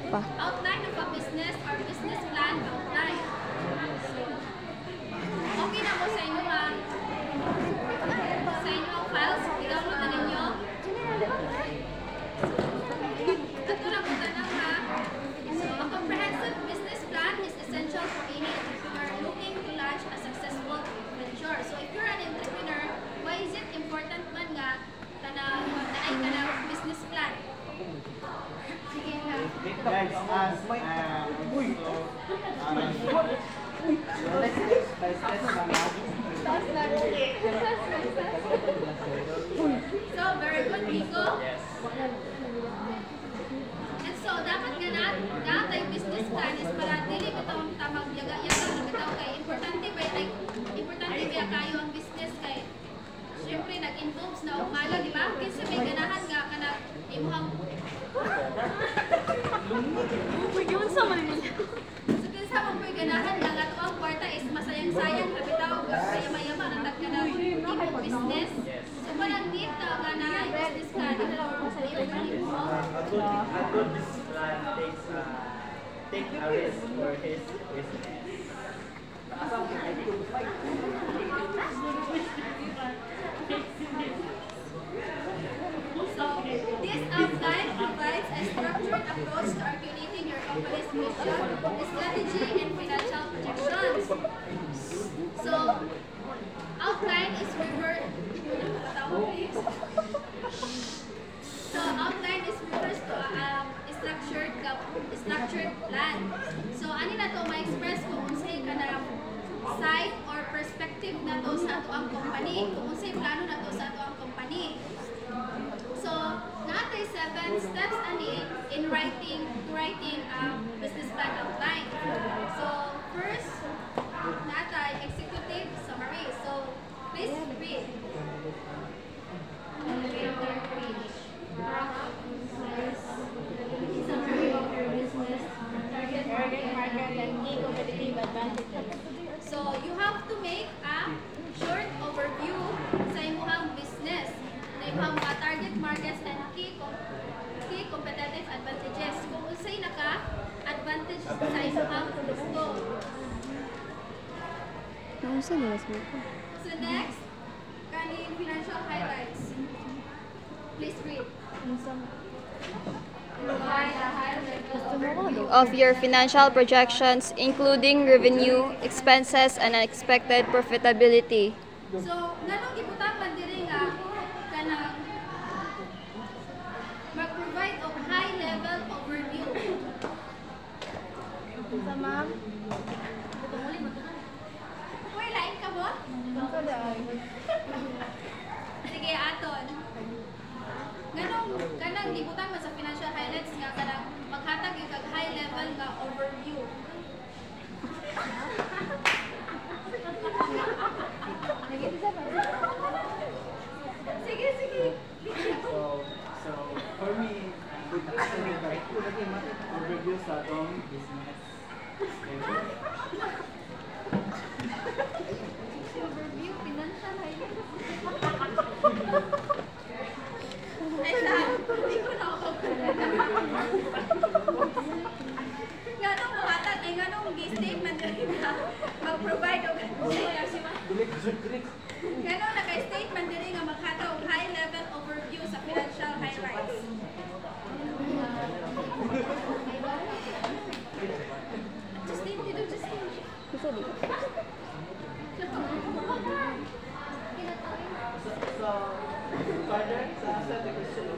pa. Outline of a business or business plan outline. Okay na mo sa inyo ang files. I-download na ninyo. Ito na po tanong ha. So, a comprehensive business plan is essential for any entrepreneur looking to launch a successful venture. So, if you're an entrepreneur, why is it important man nga naay ka na business plan? Sige na. Guys, as So, very good, Nico. And so, dapat nga natay business plan is para dili bitaw tamang yaga-yaga bitaw kay importante ba kayo ang business kay syempre nag-involves na umala, di ba? Kasi may ganahan nga ka na imuhang so, kinsa mong may ganahan nga nga ito ang kwarta is masayang-sayang na bitaw kaya ang nagkana imong business. So, parang need na nga na business plan a good business plan take a risk for his business. So, this outline provides a structured approach to articulating your company's mission, strategy, and financial projections. So, outline is refers to a structured plan. So, ano na to ma-express kung unsay ka na side or perspective na to sa ato ang company, kung unsay plano na to sa ato ang company. So, natay 7 steps in writing business plan outline. So, first, natay executive summary. So, please read. Summary of your business, target market, and key competitive advantages. So, you have to make a short overview sa imong business. Na imong mga target markets and key competitive advantages. Kung unsay naka-advantage sa imong produkto. So next, kaning financial highlights. Please read. Provide a high level Of your financial projections, including revenue, expenses, and expected profitability. So, nanong gibutang man diri nga kanang mag-provide of high level overview. Sa ma'am? Uy, lain ka mo? Sige, aton. Kanang gibutang man sa financial highlights nga kanang maghatag yung kag high level nga overview. Sige. So for me, overview sa atong business. Overview, financial highlights. Ay, hindi ko na ako ganong buhatan, ay ganong statement na mag-provide o ganong naka-statement din nga maghatag og high-level overview sa financial highlights. Justin, dito Justin. So further sa the question.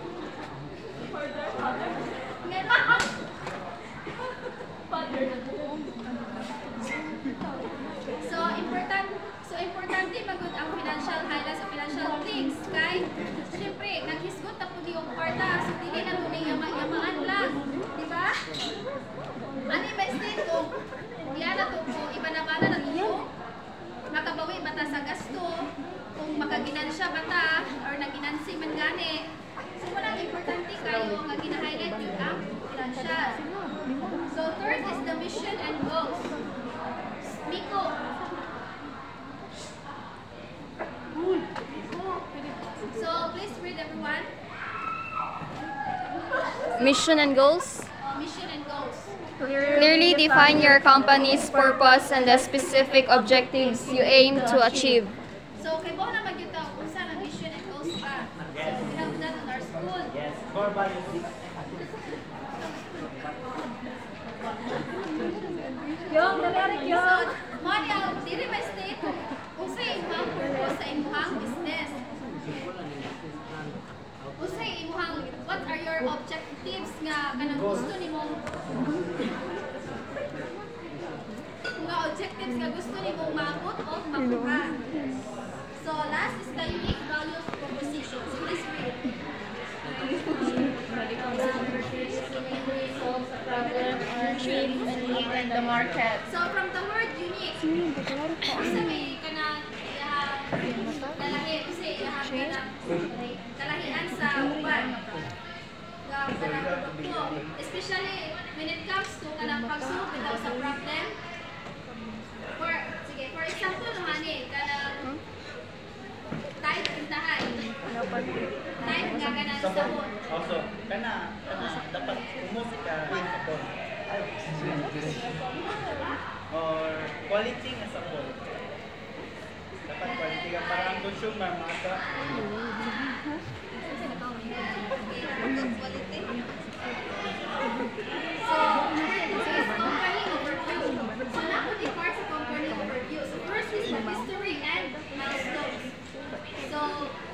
So importante magud ang financial highlights sa financial things kay syempre naghisgot ta pud yung kwarta so dili na tunay yamaan lang, di ba? Ani ba state ko diya na to ko iba na bala na to makabawi bata sa gasto kung makaginansya bata or naginansi man gani. So walang importante kayo nga gina-highlight yung ang financial. So third is the mission and goals. Miko. So please read everyone. Mission and goals. Mission and goals. Clearly define your company's purpose and the specific objectives you aim to achieve. So, kay Bo naman yung kung saan ang mission and goals ka. So, we have that in our school. Yes, core values. So, mo niya, dili may state kung sa imong purpose sa imong business. Usay imong what are your objectives nga kanang gusto nimo nga objectives nga gusto nimo maabot o makuha. So last is the unique value proposition. So please read. In the market. So from the word unique, sa may kanang dalahi kasi kanang kalahian sa uban. Kanang produkto, especially when it comes to kanang pagsulog bitaw sa problem. For example naman kanang type tindahan. Type nga kanang sabon. Also, dapat umusika sabon. Or quality nga sabon. Dapat quality ka para ang consumer maka. So, company overview. So, now we depart sa company overview. So, first is the history and milestones. So,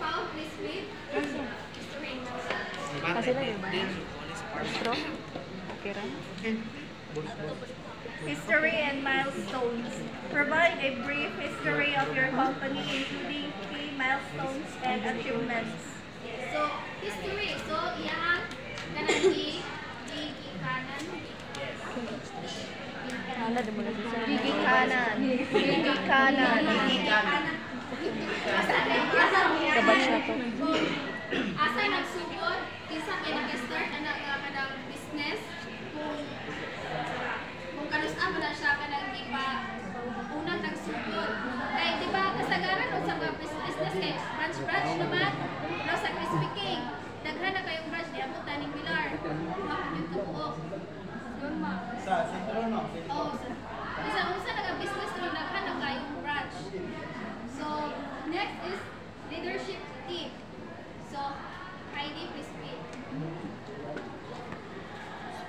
Paul, please read. History and milestones. History and milestones. Provide a brief history of your company, including key milestones and achievements. So, history. So, iyang kanang kanan. Asa nagsugod, isa kay nag-start kanang business kung kanus-an mo na siya kanang di pa unang nagsugod. Kay di ba kasagaran o sa mga business kay branch naman, pero sa Crispy King, daghan na kayong branch di abot taning pilar. Mapun yung tubuok. Yun ma. Sa sentro no? Oh, isa unsa nag-business na daghan na kayong branch. So, next is leadership team. So, Heidi, please read.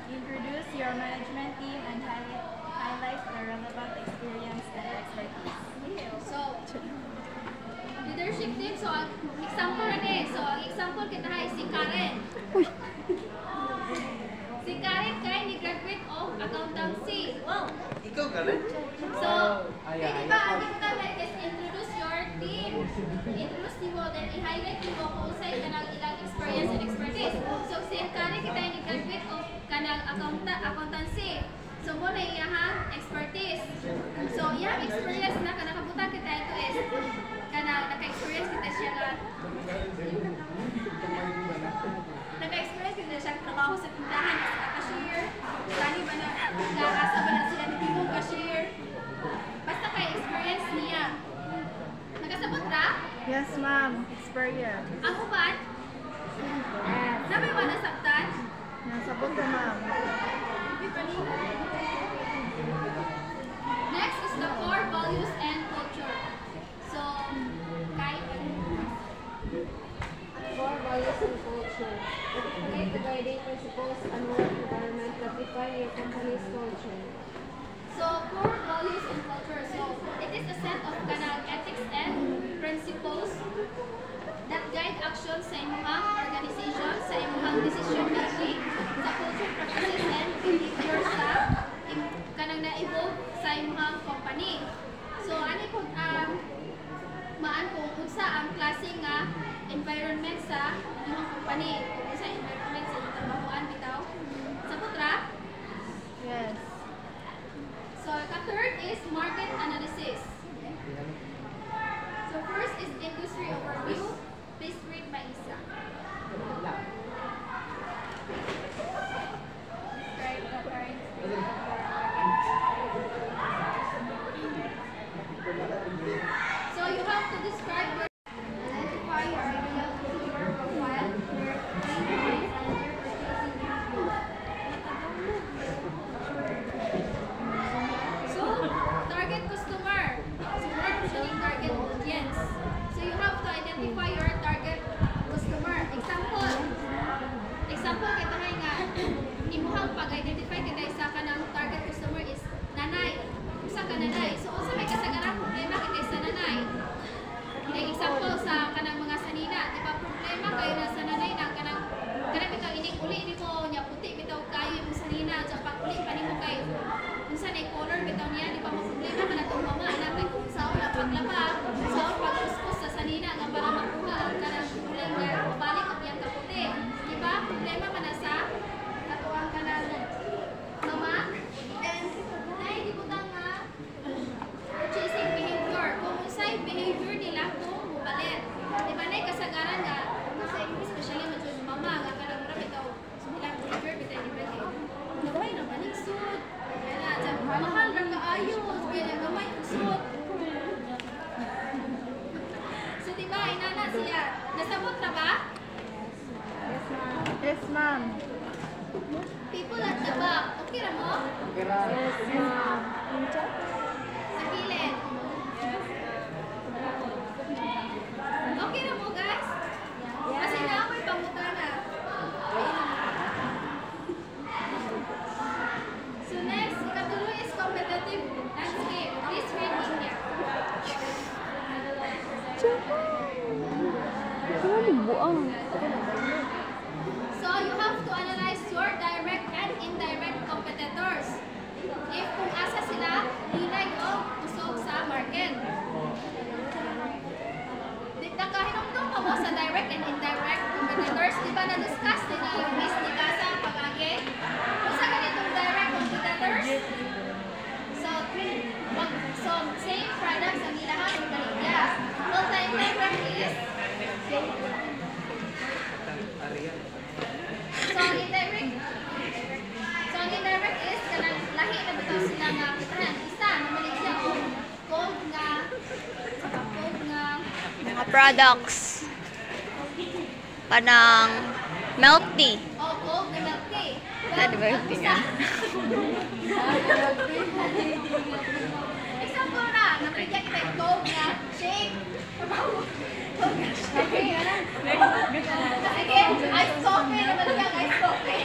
Introduce your management team and highlight the relevant experience and expertise. So, leadership team. So, ang example na eh. So, ang example kita ay si Karen. Si Karen kay ni-graduate of accountancy. Wow! Ikaw ka rin? So, di ba, ang kita na is introduce your team. Introduce mo, then i-highlight mo kung sa'yo ka ng ilang experience and expertise. So, si Karen kita ay ni-graduate of kanang accountancy. So, mo na iyahang expertise. So, iyahang experience na kanakabutan kita ito is kanang naka-experience kita siya na naka-experience kita siya trabaho sa tindahan as a cashier. Tani ba na asa ba na sila nagtimong cashier? Basta kay experience niya. Nakasabot ra? Yes, ma'am. Experience. Ako ba? Nabi ba nasabtan? Nasabot ka, ma'am. Next is the core values and culture. So, kahit Core values and culture. Articulate the guiding principles and work environment that define your company's culture. So, core values and culture. So, it is a set of kanang ethics and principles that guide actions sa imong organization, sa imong decision making, sa culture practices and behavior sa kanang na-evolve sa imong company. So, ano po maan kung unsa ang klase nga environment sa imong company, kung unsa environment sa imong trabahoan bitaw. Sa putra? Yes. So, ka-third is market analysis. So, first is industry overview. Please read by Isa. Yes, ma'am. People at the back. Okay ra mo? Yes, ma'am. Sa gilid. Okay ra mo, guys? Kasi naaway pangutana. So next, ikatuloy is competitive landscape. Please read India. So you have to analyze your direct and indirect competitors. If kung asa sila, hinay o usog sa market. Nakahinumdum ka mo sa direct and indirect competitors. Di ba na-discuss din na yung Miss ni Casa pag-agi? Kung sa ganitong direct competitors, so same products ang ilahan ng baligya. Well, the indirect is So ang indirect is kanang lahi na bitaw sila nga kitahan. Isa na maligya o cold nga Mga products. Panang milk tea. o cold na milk tea. Ano ba yung tea nga? Example na, namaligya kita yung cold nga shake. Sige, iced coffee na maligya iced coffee.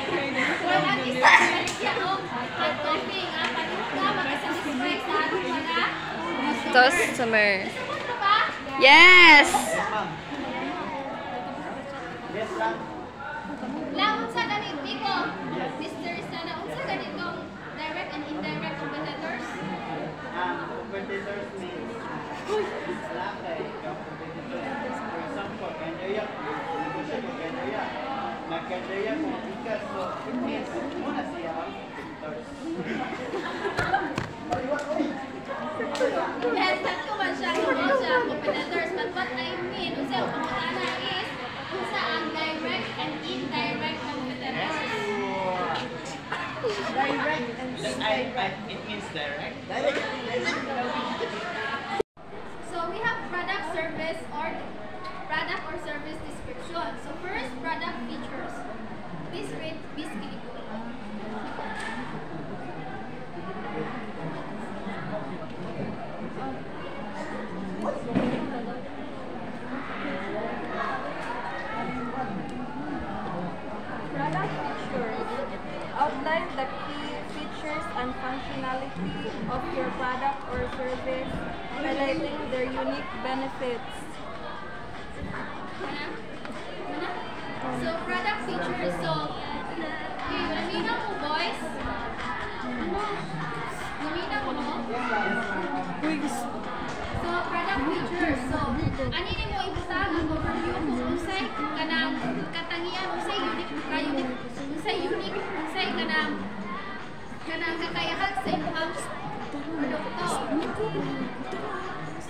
Well, ang isa na maligya o hot coffee nga panuka makasatisfy sa ating mga Customer. Gusto ba? Yes! Yes lang. Lang, unsa ganit Nico? Mr. Sana, unsa ganitong direct and indirect competitors? Competitors means lang kay competitors. For example, kanaya negosyo mo kanaya. Nagkanaya mo ikas so it means muna siya ang competitors. Yes, sakto man siya kung siya competitors. But what I mean, unsa ang pangutana is unsa ang direct and indirect competitors? Direct and It means direct. So we have product or service description. So first, product features. Please read Miss Kilipo. Product features outline the key features and functionality of your product or service, highlighting their unique benefits. So product features. So naminaw mo boys. Naminaw mo. So product features. So ani nimo ibutang ang overview kung unsay kanang katangian, unsay unique, unsay kanang kakayahan sa imong produkto.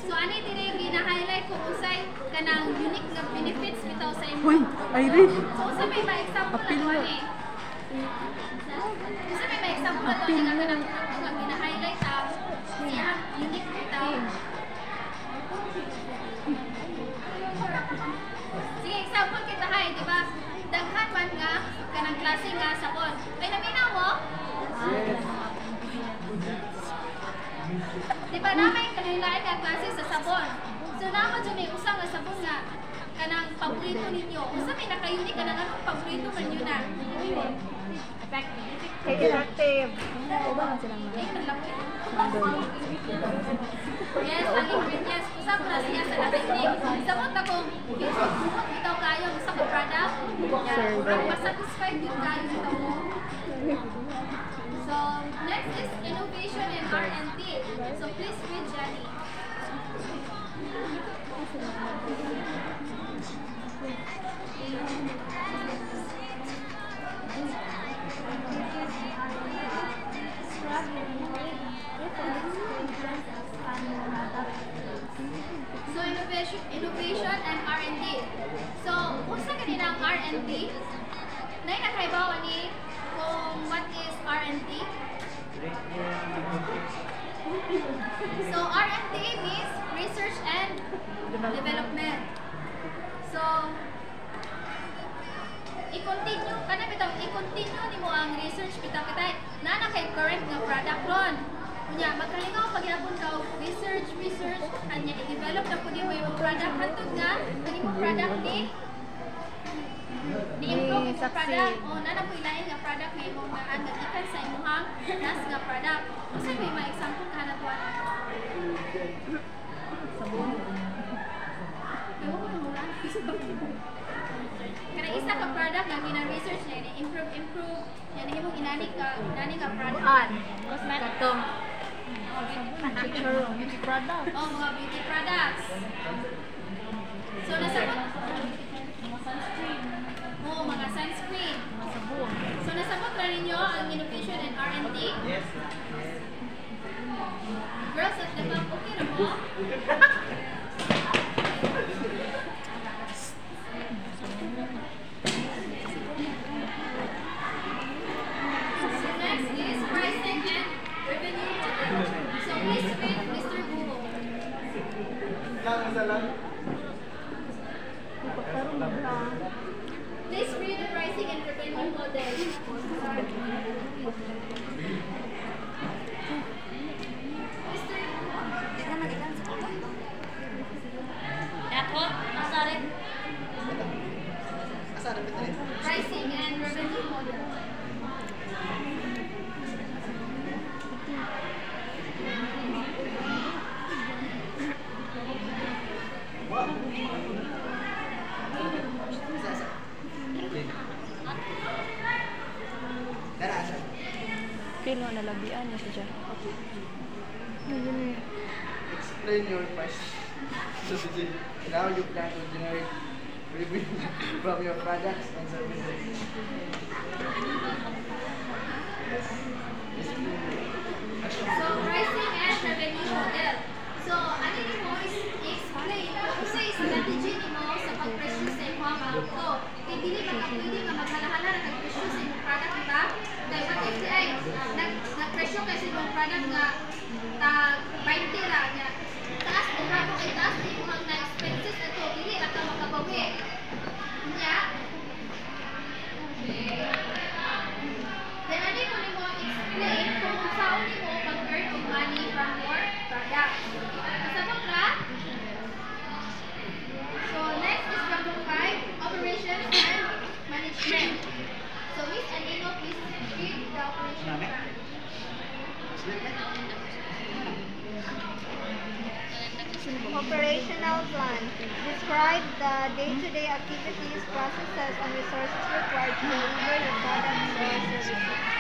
So ani diri gina-highlight kung unsay kanang unique nga benefits bitaw sa imong. So unsa may example na ani? Unsa may example na to nga kanang produkto nga gina-highlight siya unique bitaw. Sige, example kita hay, di ba? Daghan man nga kanang klase nga sabon. Ay naminaw mo? Di ba namin kanilain nga klase sa sabon? So naman dyan may usang nga sabon nga kanang paborito ninyo. Usa may naka-unique kanang anong paborito man yun na? Effective. Yes, ang ingredients. Usa ko na siya sa lakinig. Sabot akong bumot bitaw kayo. Usa ko product. Masatisfied yun kayo bitaw mo. So, next is innovation and R&D. So, please read Jenny. So, innovation and R&D. So, unsa kanina ang R&D? Nay nakaibawa ni kung what is R&D? So, R&D means research and development. So, i-continue kana bitaw i-continue nimo ang research bitaw kitay na kay current nga product ron. Unya magkalingaw pagyapon ka og research anya i-develop na pud mo yung product hantod nga kanimo product ni improve yung product o na po ilain nga product nga imong nga gikan sa imong nas nga product. Usa may ma-example ka na tuwa. Kana isa ka product nga gina-research niya, improve, yan himong inani ka product. Cosmetic. Beauty product. Oh, mga beauty products. So, nasabot. Oo, mga sunscreen. So, nasabot na ninyo ang innovation and R&D? Yes. Girls at the back, okay na mo? So, next is pricing and revenue model. So, please read Mr. Google. Please read the pricing and revenue model. Pricing and revenue model. Feel mo nalabian niya siya. Explain your price strategy. Now you plan to generate revenue from your products and services. So, pricing and revenue model. So, ano mo is explain kung sa strategy mo sa pag-presyo sa imong produkto. Kaya dili ba ka pwede nga maghala-hala na nag-presyo sa imong product, diba? Kaya what if ay nag-presyo kayo sa imong product nga tag 20 ra nga taas mo ha kung ay taas mo ang na-expenses na to, dili ra ka makabawi. Nya? Then ano mo nimo explain kung saan nimo mag-earn of money from your product. Kasabot ra? So next is number 5, operations and management. So Miss Anino, please read the operation plan. Operational plan. Describe the day-to-day activities, processes, and resources required to deliver your products or services.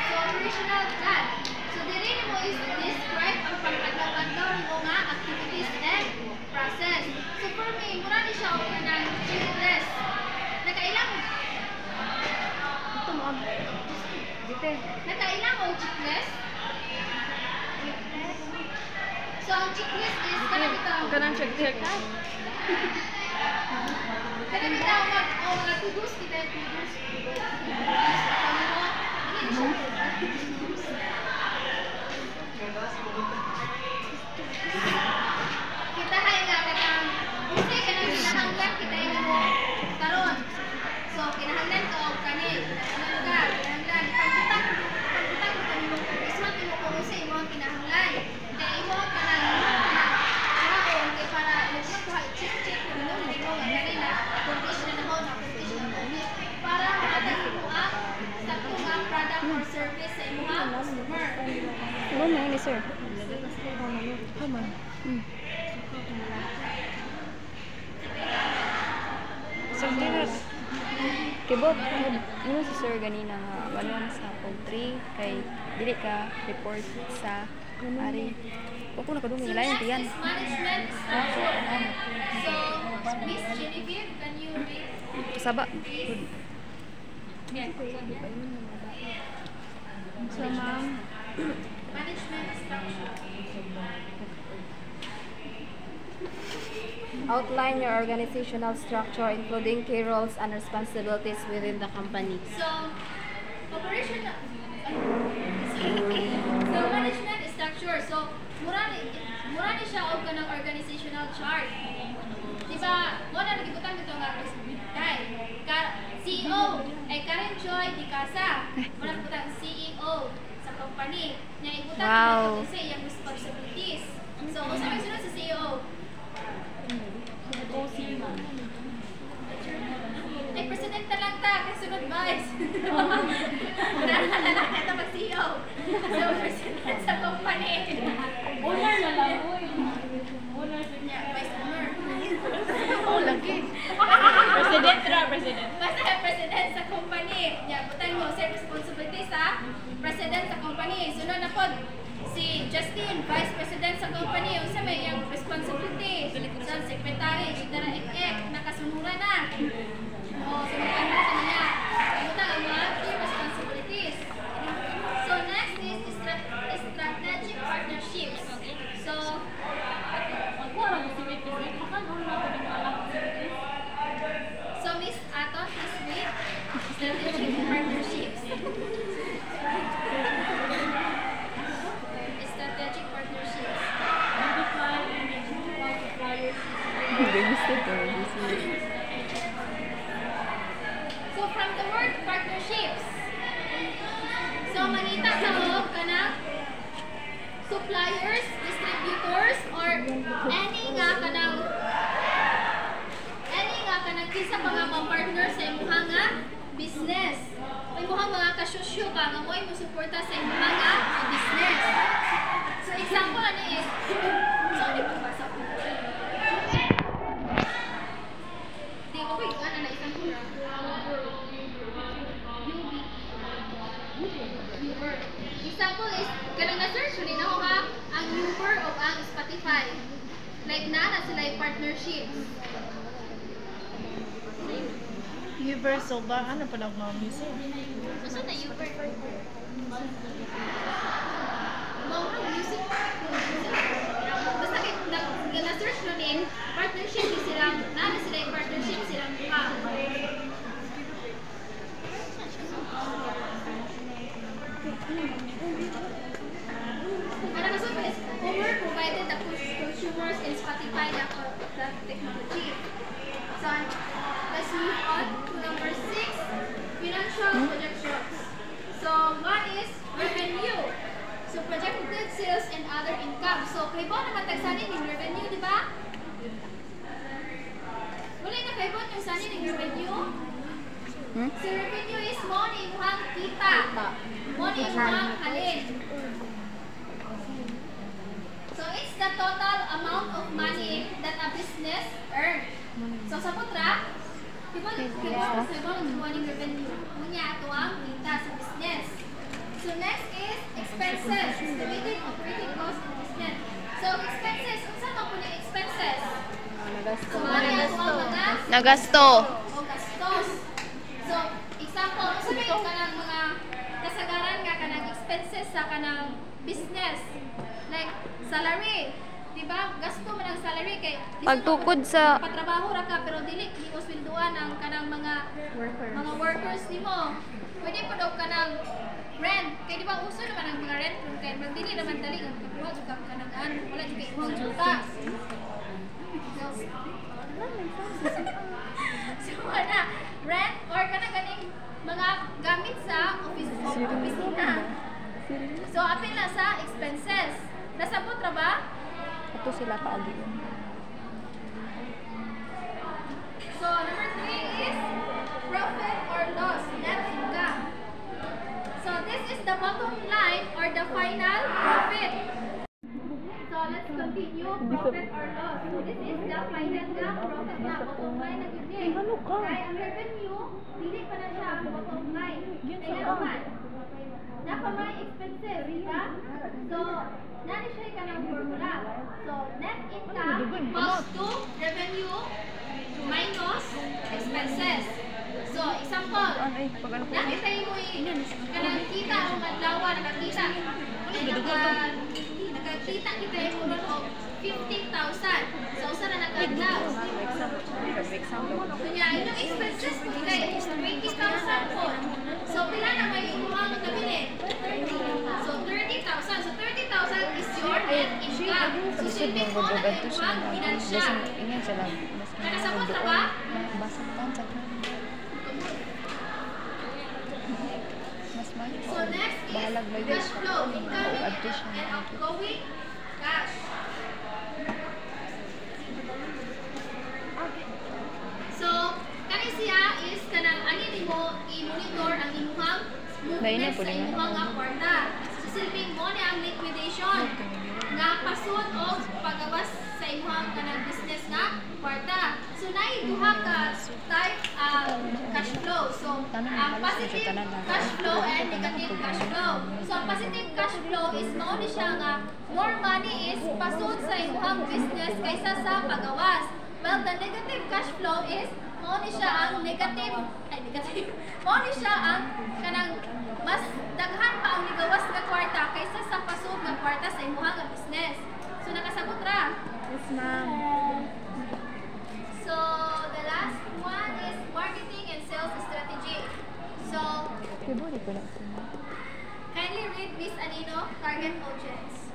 So operational plan. So diri nimo is describe ang pang-adlaw-adlaw nimo nga activities and process. So for me, mura ni siya og kanang checklist. Nakailang Ito mo. Dito. nakailang og checklist? So ang checklist is kanang bitaw. Kanang check. Kanang bitaw mga to-dos kita to-dos. Kita hay nga kanang unsa kanang kinahanglan kita mo karon. So kinahanglan ko og kani ano lugar kinahanglan pagbutak mo kanimo ismat mo kung unsa imong kinahanglan. Kay imo kanang karon kay para check mo mo kani na condition na mo na condition na mo para matag mo sakto nga product or service sa imong customer. Ano na ni sir? Haman. Sandinas. Kibot. Ano si sir ganina nga wala na sa poultry kay dili ka report sa ari. Ako nakadumi lain tiyan. Next is management structure. So, Miss Genevieve, can you read? Saba. So, ma'am, Management structure. outline your organizational structure, including key roles and responsibilities within the company. So, operational. So, management structure. So, mura ni siya og kanang organizational chart. Diba, mo na nagibutan dito nga Kay CEO ay Karen Joy Di Casa. Wala po tayong CEO sa company. Niya ibutan Wow. sa iyang responsibilities. So, kung sa may sunod sa CEO, ay presidente lang ta, kay sunod vice. Naalala lang ito mag-CEO. So, president sa company. Owner na lang, uy. Yeah, vice owner. Oh, lagi. President. Basta president sa company. Yeah, butan mo, sir, responsibility sa president sa company. Sunod na po, si Justin, vice president sa company. Yung sa may yung responsibility. So, secretary, itara ek nakasunuran na. O, sunuran mo sa niya. Butan ang mga key responsibilities. So, next is strategic partnerships. So, Miss Aton is with strategic partnerships. Strategic partnerships. So from the word partnerships, so manita sa og kanang suppliers, distributors, or any nga kanang kisa mga partner sa imong nga business. Imong mga kasusyo ka nga mo imo suporta sa imong nga business. So example ani is di ko basa ko. Di ko ko ana na isang pura. Uber. Example is kanang na-search ni na nga ang Uber o ang Spotify. Like na sila partnerships. Universal ba? Ano pa lang mga music? Gusto na Uber. Mga music. Basta na-search nun partnership silang, na sila yung partnership silang mukha. Ano gusto ko is, Uber provided the consumers in Spotify the technology. So, let's move on to number 6, financial projections. So, one is revenue. So, projected sales and other income. So, kaibo naman tagsanin yung revenue, di ba? Wala na kaibo yung sanin yung revenue? So, revenue is money, muhang kita. Money, muhang halin. So, it's the total amount of money that a business earns. So, sa putra, kaibo ng revenue. Munya ato ang kita sa business. So, next is expenses. Estimated operating cost of business. So, expenses. Kung saan po na expenses? So, ano yung mga Nagasto. o gastos. So, example, sabi ka ng mga kasagaran nga ka ng expenses sa kanang business. Like, salary. Diba? Gasto mo ng salary kay Pagtukod sa patrabaho ra ka pero dili mo sweldoan ang kanang mga workers nimo. Pwede po daw kanang rent. Kay di ba uso naman ang mga rent room kay pag dili naman dali ang pagkuha jud ka kanang wala jud kay imong juta. So, wala. Rent or kanang ganing mga gamit sa opisina. So, apil na sa expenses. Nasabot ra ba? ito sila paagi. So, number 3 is profit or loss, net income. So, this is the bottom line or the final profit. So, let's continue. Profit or loss. So, this is the final na profit na bottom line na yun eh. Kaya ang revenue, dili pa na siya ang bottom line. Kaya naman, napamay expenses, diba? So, nani siya ka ng formula. So, net income equals to revenue minus expenses. So, example, nakita mo kanang kita o madlawa, nakakita. Nakakita kita yung o 50,000. So, saan na nag-adlaw? Kanya, yung expenses mo kay 20,000 po. So, pila na may umuhang nabili? 30,000. So, 30,000. So, 30,000 is your net income. So, silbing mo na yung umuhang financial. Nakasabot na ba? Basag tan sa mas mahal. So next is Bahalag may cash flow, incoming addition. and outgoing cash. So, kani siya is kanang ani nimo i-monitor ang imong movement sa imong kwarta. So silbing mo ni ang liquidation nga pasud og pagawas sa imong kanang business nga kwarta. So naay duha ka type cash flow. So ang positive cash flow and negative cash flow. So ang positive cash flow is mao ni siya nga more money is pasud sa imong business kaysa sa pagawas. Well, the negative cash flow is mao ni siya ang negative. Mao ni siya ang kanang mas daghan pa ang nigawas nga kwarta kaysa sa pasud nga kwarta sa imong nga business. So nakasabot ra. Yes, ma'am. So the last one is marketing and sales strategy. So Kibuli ko na. kindly read Miss Anino, target audience.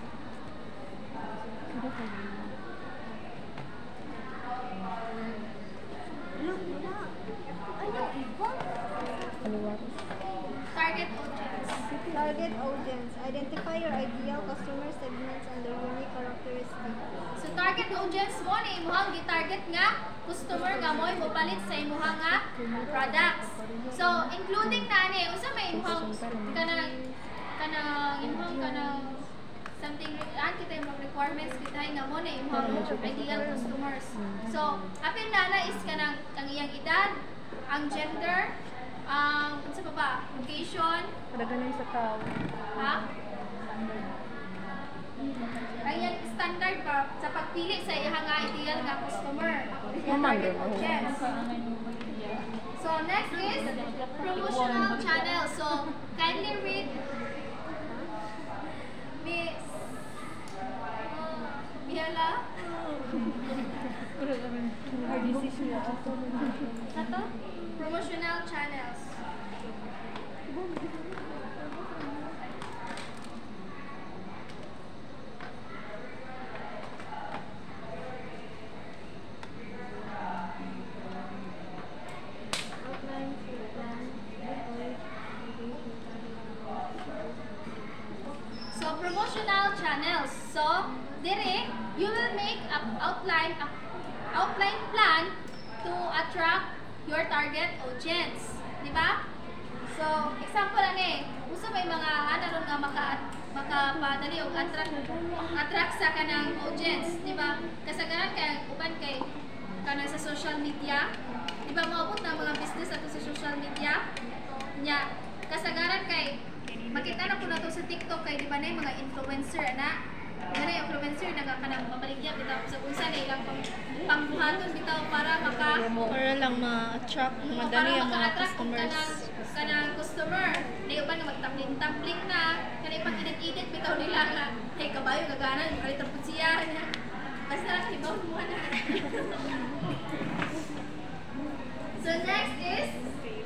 Target audience. Target audience. Identify your ideal customer segments and their unique characteristics. So target audience mo ni imong gi-target nga customer nga mo'y mopalit sa imong nga products. So including na ni usa may imong kanang something kita imong requirements kita nga mo ni imong ideal customers. So apil na is kanang ang iyang edad, ang gender, ang unsa pa ba, location, Kadaganan sa tao. ha? Ayan, standard ba sa pagpili sa iyang nga ideal nga customer. Yung target audience. So next is promotional channel. So kindly read Miss Biala. Ato? Promotional channels. So promotional channels. So dire you will make a outline plan to attract your target audience, di ba? So example ani, usa may mga ano ron nga makapadali og attract sa kanang audience, di ba? Kasagaran kay uban kay kanang sa social media, di ba maabot na mga business ato sa social media nya kasagaran kay makita na po na to sa TikTok kay di ba na yung mga influencer ana na influencer na kanang mabaligya bitaw sa unsa na ilang pangbuhaton bitaw para lang ma-attract madali ang mga customers. kanang customer na uban nga magtapling na kanay pag edit bitaw nila nga hey kabayo gagana kalit ang siya basta ibaw mo na. So next is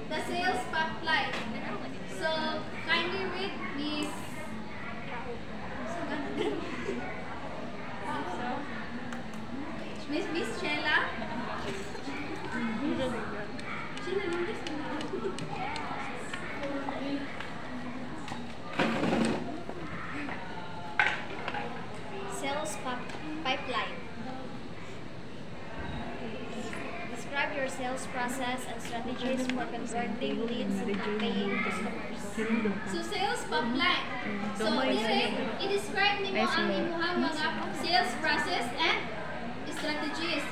the sales pipeline. So kindly read Miss Miss Sheila. Sales pipeline. Describe your sales process and strategies for converting leads into paying customers. So sales pipeline. So dire i-describe nimo ang imong mga sales process and strategies.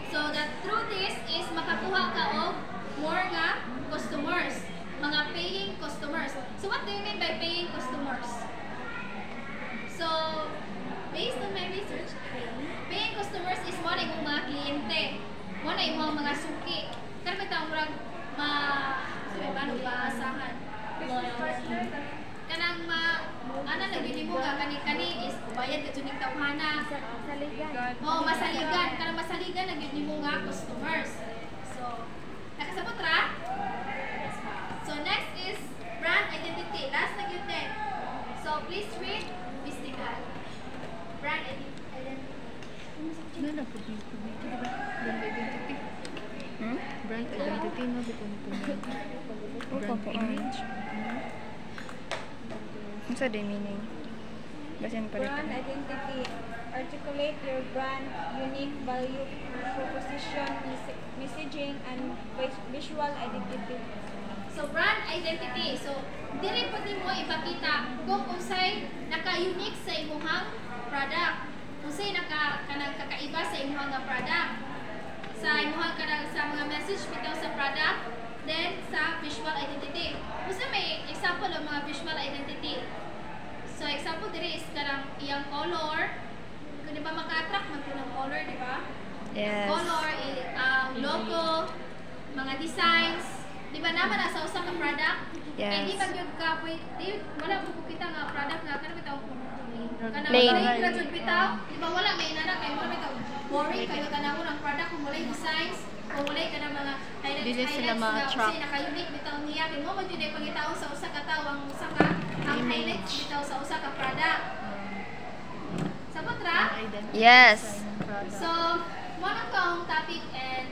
So that through this is makakuha ka og more nga customers, mga paying customers. So what do you mean by paying customers? So based on my research, paying customers is mo na imong mga kliyente, mo na imong mga suki. Pero bitaw murag paano maasahan. Kanang ana lagi nimo nga kani is bayad ka tunig tawhana. Oh, masaligan. Kanang masaligan lagi nimo nga customers. So, nakasabot ra? So next is brand identity. Last na gyud din. So please read Mystical. Brand identity. Ano na po dito? Brand identity. Filipino dito nito. Brand image. Ano sa din meaning? Basin pa dito. Brand identity. Articulate your brand unique value proposition, messaging, and visual identity. So, brand identity. So, dili pati mo ipakita kung unsay naka-unique sa imong product. Unsay kanang kakaiba sa imong product. Sa imong sa mga message bitaw sa product, then sa visual identity. Usa may example ng mga visual identity. So, example diri is kanang iyang color. Kung di ba maka-attract man po ng color, di ba? Yes. Color, logo, mga designs. Di ba naman nasa usa ka product? Yes. Eh, di ba yun ka, wala po kita nga product nga, kanang bitaw, kanang Plain. plain ra jud bitaw. Di ba wala may inana kay wala bitaw. Boring kayo tanawon ang product kung walay designs, kung walay ka ng mga Dili sila highlights ma-attract. na naka-unique bitaw niya. Kaya mo man yun ay pangitaon sa usa ka tawo ang usa ka ang highlights bitaw sa usa ka product. Sabot ra? Yes. So, mo na tong topic and